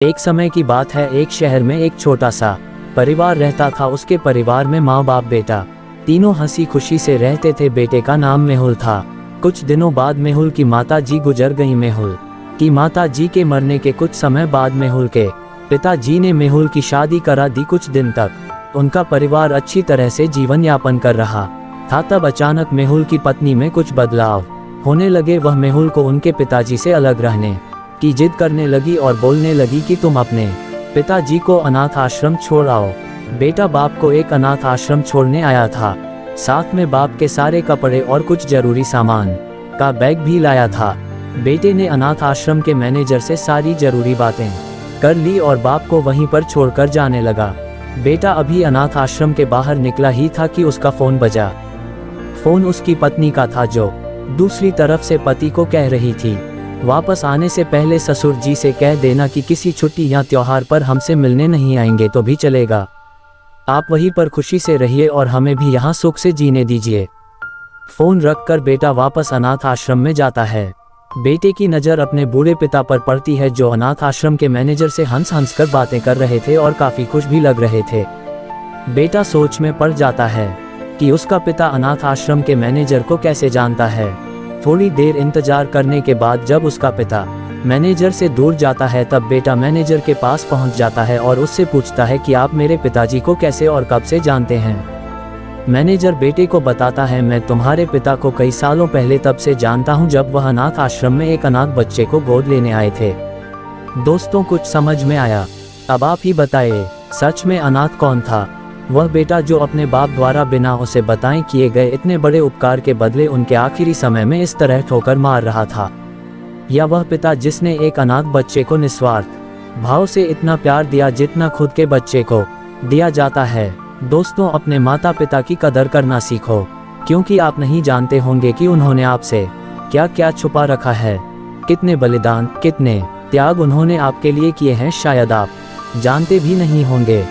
एक समय की बात है, एक शहर में एक छोटा सा परिवार रहता था। उसके परिवार में माँ बाप बेटा तीनों हंसी खुशी से रहते थे। बेटे का नाम मेहुल था। कुछ दिनों बाद मेहुल की माता जी गुजर गईं। मेहुल की माता जी के मरने के कुछ समय बाद मेहुल के पिताजी ने मेहुल की शादी करा दी। कुछ दिन तक उनका परिवार अच्छी तरह से जीवन यापन कर रहा था। तब अचानक मेहुल की पत्नी में कुछ बदलाव होने लगे। वह मेहुल को उनके पिताजी से अलग रहने की जिद करने लगी और बोलने लगी कि तुम अपने पिताजी को अनाथ आश्रम छोड़ आओ। बेटा बाप को एक अनाथ आश्रम छोड़ने आया था। साथ में बाप के सारे कपड़े और कुछ जरूरी सामान का बैग भी लाया था। बेटे ने अनाथ आश्रम के मैनेजर से सारी जरूरी बातें कर ली और बाप को वहीं पर छोड़कर जाने लगा। बेटा अभी अनाथ आश्रम के बाहर निकला ही था कि उसका फोन बजा। फोन उसकी पत्नी का था, जो दूसरी तरफ से पति को कह रही थी, वापस आने से पहले ससुर जी से कह देना कि किसी छुट्टी या त्योहार पर हमसे मिलने नहीं आएंगे तो भी चलेगा। आप वहीं पर खुशी से रहिए और हमें भी यहाँ सुख से जीने दीजिए। फोन रखकर बेटा वापस अनाथ आश्रम में जाता है। बेटे की नज़र अपने बूढ़े पिता पर पड़ती है, जो अनाथ आश्रम के मैनेजर से हंस हंस कर बातें कर रहे थे और काफ़ी खुश भी लग रहे थे। बेटा सोच में पड़ जाता है कि उसका पिता अनाथ आश्रम के मैनेजर को कैसे जानता है। थोड़ी देर इंतजार करने के बाद जब उसका पिता मैनेजर से दूर जाता है, तब बेटा मैनेजर के पास पहुंच जाता है और उससे पूछता है कि आप मेरे पिताजी को कैसे और कब से जानते हैं। मैनेजर बेटे को बताता है, मैं तुम्हारे पिता को कई सालों पहले तब से जानता हूं जब वह अनाथ आश्रम में एक अनाथ बच्चे को गोद लेने आए थे। दोस्तों, कुछ समझ में आया? अब आप ही बताइए, सच में अनाथ कौन था? वह बेटा जो अपने बाप द्वारा बिना उसे बताए किए गए इतने बड़े उपकार के बदले उनके आखिरी समय में इस तरह ठोकर मार रहा था, या वह पिता जिसने एक अनाथ बच्चे को निस्वार्थ भाव से इतना प्यार दिया जितना खुद के बच्चे को दिया जाता है? दोस्तों, अपने माता पिता की कदर करना सीखो, क्योंकि आप नहीं जानते होंगे कि उन्होंने आपसे क्या क्या छुपा रखा है। कितने बलिदान, कितने त्याग उन्होंने आपके लिए किए हैं, शायद आप जानते भी नहीं होंगे।